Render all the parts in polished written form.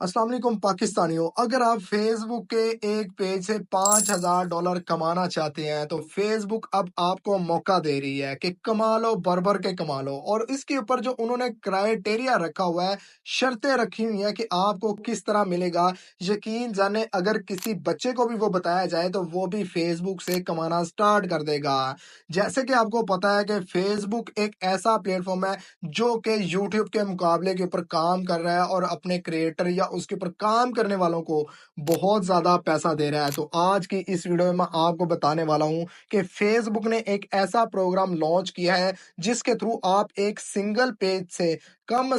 अस्सलाम वालेकुम पाकिस्तानियों। अगर आप फेसबुक के एक पेज से $5000 कमाना चाहते हैं तो फेसबुक अब आपको मौका दे रही है कि कमा लो, भर-भर के कमा लो। और इसके ऊपर जो उन्होंने क्राइटेरिया रखा हुआ है, शर्तें रखी हुई हैं कि आपको किस तरह मिलेगा। यकीन जाने अगर किसी बच्चे को भी वो बताया जाए तो वो भी फेसबुक से कमाना स्टार्ट कर देगा। जैसे कि आपको पता है कि फेसबुक एक ऐसा प्लेटफ़ॉर्म है जो कि यूट्यूब के मुकाबले के ऊपर काम कर रहा है और अपने क्रिएटर या उसके ऊपर काम करने वालों को बहुत ज़्यादा पैसा दे रहा है। तो आज की इस वीडियो में मैं आपको बताने वाला हूँ कि फेसबुक ने एक ऐसा प्रोग्राम लॉन्च किया है जिसके थ्रू आप एक सिंगल पेज से कम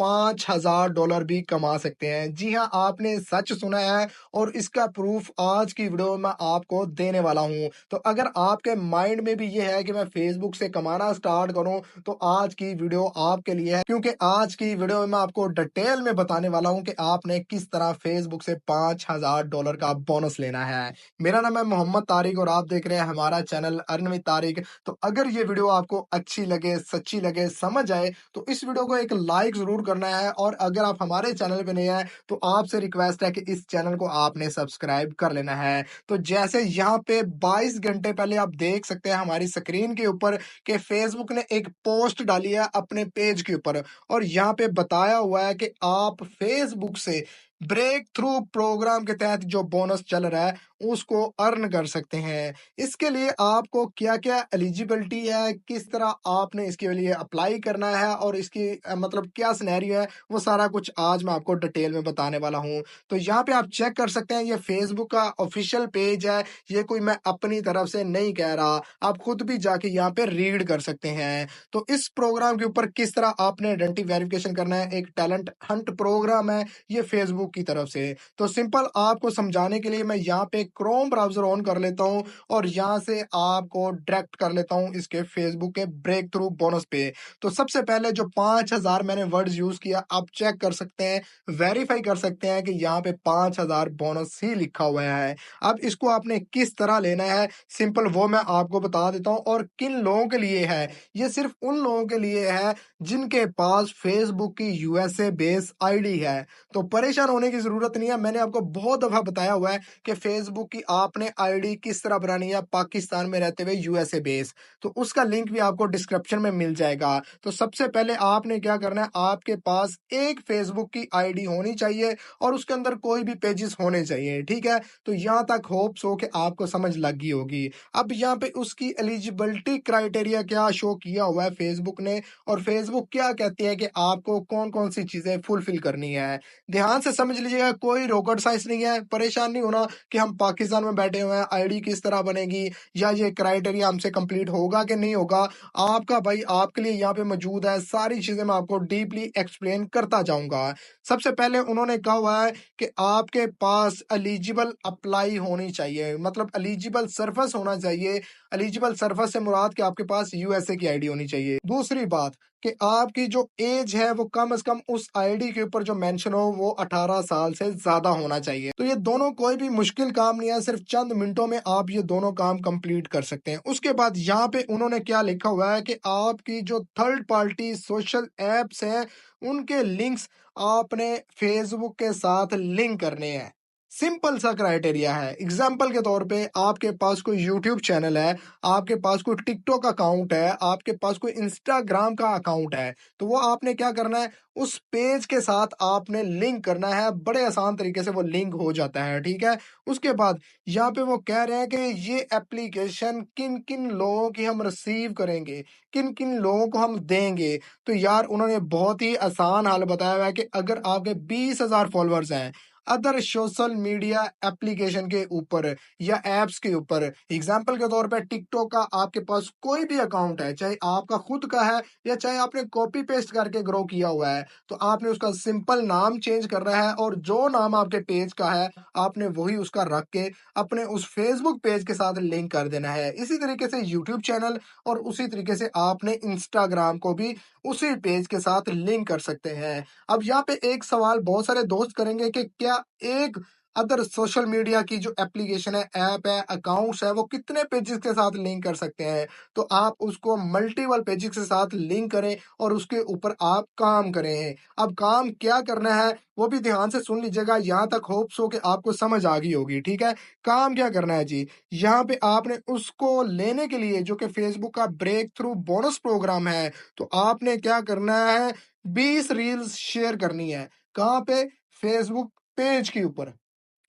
$5000 भी कमा सकते हैं। जी हाँ, आपने सच सुना है और इसका प्रूफ आज की वीडियो में आपको देने वाला हूँ। तो अगर आपके माइंड में भी ये है कि मैं फेसबुक से कमाना स्टार्ट करूँ तो आज की वीडियो आपके लिए है, क्योंकि आज की वीडियो में मैं आपको डिटेल में बताने वाला हूं कि आपने किस तरह फेसबुक से $5000 का बोनस लेना है। मेरा नाम है मोहम्मद तारिक और आप देख रहे हैं हमारा चैनल अर्न विद तारिक। तो अगर ये वीडियो आपको अच्छी लगे, सच्ची लगे, समझ आए तो इस वीडियो को एक लाइक जरूर करना है। और अगर आप हमारे चैनल पे नए हैं तो आपसे रिक्वेस्ट है कि इस चैनल को आपने सब्सक्राइब कर लेना है। तो जैसे यहाँ पे 22 घंटे पहले आप देख सकते हैं हमारी स्क्रीन के ऊपर कि फेसबुक ने एक पोस्ट डाली है अपने पेज के ऊपर और यहाँ पे बताया हुआ है कि आप फेसबुक से ब्रेक थ्रू प्रोग्राम के तहत जो बोनस चल रहा है उसको अर्न कर सकते हैं। इसके लिए आपको क्या क्या एलिजिबिलिटी है, किस तरह आपने इसके लिए अप्लाई करना है और इसकी मतलब क्या सिनेरियो है, वो सारा कुछ आज मैं आपको डिटेल में बताने वाला हूँ। तो यहाँ पे आप चेक कर सकते हैं, ये फेसबुक का ऑफिशियल पेज है, ये कोई मैं अपनी तरफ से नहीं कह रहा। आप खुद भी जाके यहाँ पे रीड कर सकते हैं। तो इस प्रोग्राम के ऊपर किस तरह आपने आइडेंटिटी वेरिफिकेशन करना है, एक टैलेंट हंट प्रोग्राम है ये फेसबुक की तरफ से। तो सिंपल आपको समझाने के लिए मैं यहाँ पे क्रोम ब्राउजर ऑन कर लेता हूँ और यहाँ से आपको डायरेक्ट कर लेता हूँ इसके फेसबुक के ब्रेक थ्रू बोनस पे। तो सबसे पहले जो 5000 मैंने वर्ड्स यूज किया आप चेक कर सकते हैं, वेरीफाई कर सकते हैं कि यहाँ पे 5000 बोनस ही लिखा हुआ है। अब इसको आपने किस तरह लेना है, सिंपल वो मैं आपको बता देता हूँ। और किन लोगों के लिए है, ये सिर्फ उन लोगों के लिए है जिनके पास फेसबुक की यूएसए बेस आईडी है। तो परेशान होने की जरूरत नहीं है, मैंने आपको बहुत दफा बताया हुआ है कि फेसबुक की आपने आईडी किस तरह बनानी है पाकिस्तान में रहते हुए यूएसए बेस। तो उसका लिंक भी आपको डिस्क्रिप्शन में मिल जाएगा। तो सबसे पहले आपने क्या करना है, आपके पास एक फेसबुक की आईडी होनी चाहिए और उसके अंदर कोई भी पेजेस होने चाहिए, ठीक है। तो यहाँ तक होप्स हो कि आपको समझ लग गई होगी। अब यहाँ पे उसकी एलिजिबिलिटी क्राइटेरिया क्या शो किया हुआ है फेसबुक ने और फेसबुक क्या कहती है कि आपको कौन कौन सी चीजें फुलफिल करनी है। ध्यान से समझ लीजिएगा, कोई रॉकेट साइंस नहीं है, परेशान नहीं होना कि हम पाकिस्तान में बैठे हुए हैं, आईडी किस तरह बनेगी या ये क्राइटेरिया हमसे कंप्लीट होगा कि नहीं होगा। आपका भाई आपके लिए यहाँ पे मौजूद है, सारी चीजें मैं आपको डीपली एक्सप्लेन करता जाऊंगा। सबसे पहले उन्होंने कहा हुआ है कि आपके पास एलिजिबल अप्लाई होनी चाहिए, मतलब एलिजिबल सर्विस होना चाहिए। एलिजिबल सर्विस से मुराद कि आपके पास यूएसए की आईडी होनी चाहिए। दूसरी बात कि आपकी जो एज है वो कम से कम उस आईडी के ऊपर जो मेंशन हो वो 18 साल से ज्यादा होना चाहिए। तो ये दोनों कोई भी मुश्किल काम नहीं है, सिर्फ चंद मिनटों में आप ये दोनों काम कंप्लीट कर सकते हैं। उसके बाद यहाँ पे उन्होंने क्या लिखा हुआ है कि आपकी जो थर्ड पार्टी सोशल एप्स हैं उनके लिंक्स आपने फेसबुक के साथ लिंक करने हैं। सिंपल सा क्राइटेरिया है। एग्जाम्पल के तौर पे आपके पास कोई यूट्यूब चैनल है, आपके पास कोई टिकटॉक अकाउंट है, आपके पास कोई इंस्टाग्राम का अकाउंट है, तो वो आपने क्या करना है, उस पेज के साथ आपने लिंक करना है। बड़े आसान तरीके से वो लिंक हो जाता है, ठीक है। उसके बाद यहाँ पे वो कह रहे हैं कि ये एप्लीकेशन किन किन लोगों की हम रिसीव करेंगे, किन किन लोगों को हम देंगे। तो यार उन्होंने बहुत ही आसान हाल बताया हुआ है कि अगर आपके 20,000 फॉलोअर्स हैं अदर सोशल मीडिया एप्लीकेशन के ऊपर या एप्स के ऊपर, एग्जाम्पल के तौर पे टिकटॉक का आपके पास कोई भी अकाउंट है, चाहे आपका खुद का है या चाहे आपने कॉपी पेस्ट करके ग्रो किया हुआ है, तो आपने उसका सिंपल नाम चेंज कर रहा है और जो नाम आपके पेज का है आपने वही उसका रख के अपने उस फेसबुक पेज के साथ लिंक कर देना है। इसी तरीके से यूट्यूब चैनल और उसी तरीके से आपने इंस्टाग्राम को भी उसी पेज के साथ लिंक कर सकते हैं। अब यहाँ पे एक सवाल बहुत सारे दोस्त करेंगे कि क्या एक अदर सोशल मीडिया की जो एप्लीकेशन है, ऐप है, अकाउंट्स है, वो कितने पेजेस के साथ लिंक कर सकते हैं। तो आप उसको मल्टीपल पेजेस के साथ लिंक करें और उसके ऊपर आप काम करें। अब काम क्या करना है वो भी ध्यान से सुन लीजिएगा, यहाँ तक होप्स हो कि आपको समझ आ गई होगी, ठीक है। काम क्या करना है जी, यहाँ पे आपने उसको लेने के लिए जो कि फेसबुक का ब्रेक थ्रू बोनस प्रोग्राम है, तो आपने क्या करना है, 20 रील्स शेयर करनी है। कहाँ पे, फेसबुक पेज के ऊपर।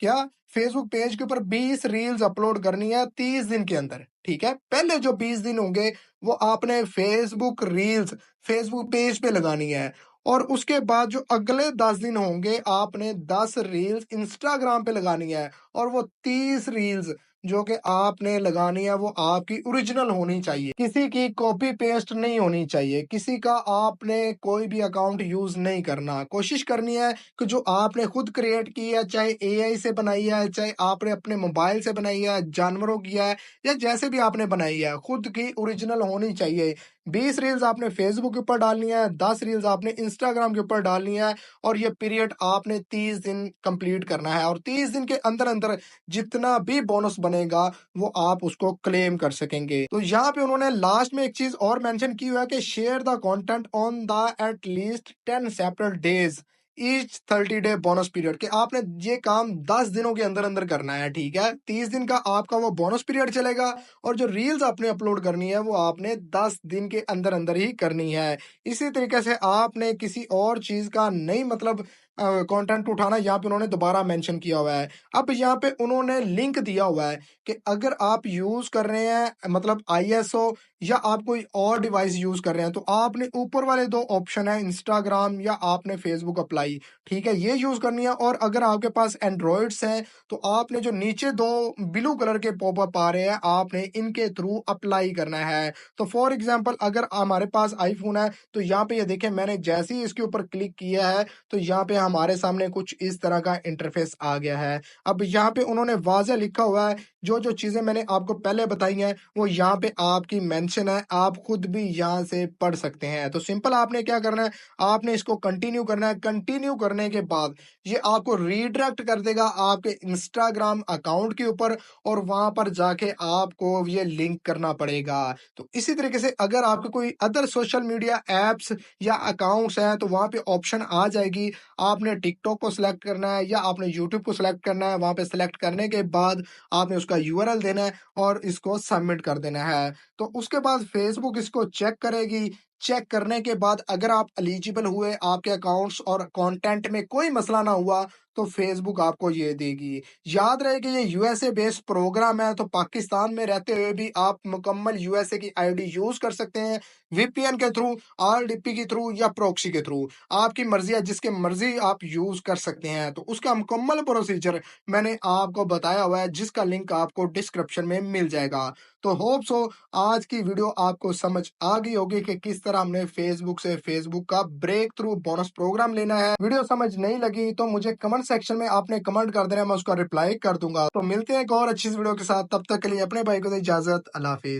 क्या, फेसबुक पेज के ऊपर 20 रील्स अपलोड करनी है 30 दिन के अंदर, ठीक है। पहले जो 20 दिन होंगे वो आपने फेसबुक रील्स फेसबुक पेज पे लगानी है, और उसके बाद जो अगले 10 दिन होंगे आपने 10 रील्स इंस्टाग्राम पे लगानी है, और वो 30 रील्स जो कि आपने लगानी है वो आपकी ओरिजिनल होनी चाहिए, किसी की कॉपी पेस्ट नहीं होनी चाहिए, किसी का आपने कोई भी अकाउंट यूज नहीं करना। कोशिश करनी है कि जो आपने खुद क्रिएट की है, चाहे एआई से बनाई है, चाहे आपने अपने मोबाइल से बनाई है, जानवरों की है, या जैसे भी आपने बनाई है, खुद की ओरिजिनल होनी चाहिए। 20 रील्स आपने फेसबुक के ऊपर डालनी है, 10 रील्स आपने इंस्टाग्राम के ऊपर डालनी है, और ये पीरियड आपने 30 दिन कंप्लीट करना है, और 30 दिन के अंदर अंदर जितना भी बोनस बनेगा वो आप उसको क्लेम कर सकेंगे। तो यहाँ पे उन्होंने लास्ट में एक चीज और मेंशन की हुआ है कि share the content on the at least 10 separate days each 30 day bonus period, कि आपने ये काम 10 दिनों के अंदर अंदर करना है, ठीक है। 30 दिन का आपका वो बोनस पीरियड चलेगा, और जो रील्स आपने अपलोड करनी है वो आपने 10 दिन के अंदर अंदर ही करनी है। इसी तरीके से आपने किसी और चीज का नहीं, मतलब कंटेंट उठाना, यहाँ पे उन्होंने दोबारा मेंशन किया हुआ है। अब यहाँ पे उन्होंने लिंक दिया हुआ है कि अगर आप यूज कर रहे हैं, मतलब आईएसओ, या आप कोई और डिवाइस यूज कर रहे हैं, तो आपने ऊपर वाले दो ऑप्शन है, इंस्टाग्राम या आपने फेसबुक अप्लाई, ठीक है, ये यूज करनी है। और अगर आपके पास एंड्रॉइड्स हैं तो आपने जो नीचे दो ब्लू कलर के पॉपअप आ रहे हैं, आपने इनके थ्रू अप्लाई करना है। तो फॉर एग्जाम्पल अगर हमारे पास आईफोन है तो यहाँ पे ये देखें, मैंने जैसे ही इसके ऊपर क्लिक किया है तो यहाँ पे हमारे सामने कुछ इस तरह का इंटरफेस आ गया है। अब यहाँ पे उन्होंने वाज़ह लिखा हुआ है, जो जो चीजें मैंने आपको पहले बताई हैं वो यहाँ पे आपकी मेंशन है, आप खुद भी यहाँ से पढ़ सकते हैं। तो सिंपल आपने क्या करना है, आपने इसको कंटिन्यू करना है। कंटिन्यू करने के बाद ये आपको रीडायरेक्ट कर देगा आपके इंस्टाग्राम अकाउंट के ऊपर, और वहां पर जाके आपको ये लिंक करना पड़ेगा। तो इसी तरीके से अगर आपके कोई अदर सोशल मीडिया एप्स या अकाउंट्स हैं तो वहां पे ऑप्शन आ जाएगी, आपने टिकटॉक को सिलेक्ट करना है या आपने यूट्यूब को सिलेक्ट करना है। वहां पे सिलेक्ट करने के बाद आपने उसका यूआरएल देना है और इसको सबमिट कर देना है। तो उसके बाद फेसबुक इसको चेक करेगी। चेक करने के बाद अगर आप एलिजिबल हुए, आपके अकाउंट्स और कंटेंट में कोई मसला ना हुआ, तो फेसबुक आपको ये देगी। याद रहे कि ये यूएसए बेस्ड प्रोग्राम है, तो पाकिस्तान में रहते हुए भी आप मुकम्मल यूएसए की आईडी यूज कर सकते हैं, वीपीएन के थ्रू, आरडीपी के थ्रू या प्रॉक्सी के थ्रू। आपकी मर्जी है, जिसके मर्जी आप यूज कर सकते हैं। तो उसका मुकम्मल प्रोसीजर मैंने आपको बताया हुआ है, जिसका लिंक आपको डिस्क्रिप्शन में मिल जाएगा। तो होप सो आज की वीडियो आपको समझ आ गई होगी कि किस तरह हमने फेसबुक से फेसबुक का ब्रेक थ्रू बोनस प्रोग्राम लेना है। वीडियो समझ नहीं लगी तो मुझे कमेंट सेक्शन में आपने कमेंट कर देना, मैं उसका रिप्लाई कर दूंगा। तो मिलते हैं एक और अच्छी वीडियो के साथ, तब तक के लिए अपने भाई को दे इजाजत। अल्लाह हाफिज।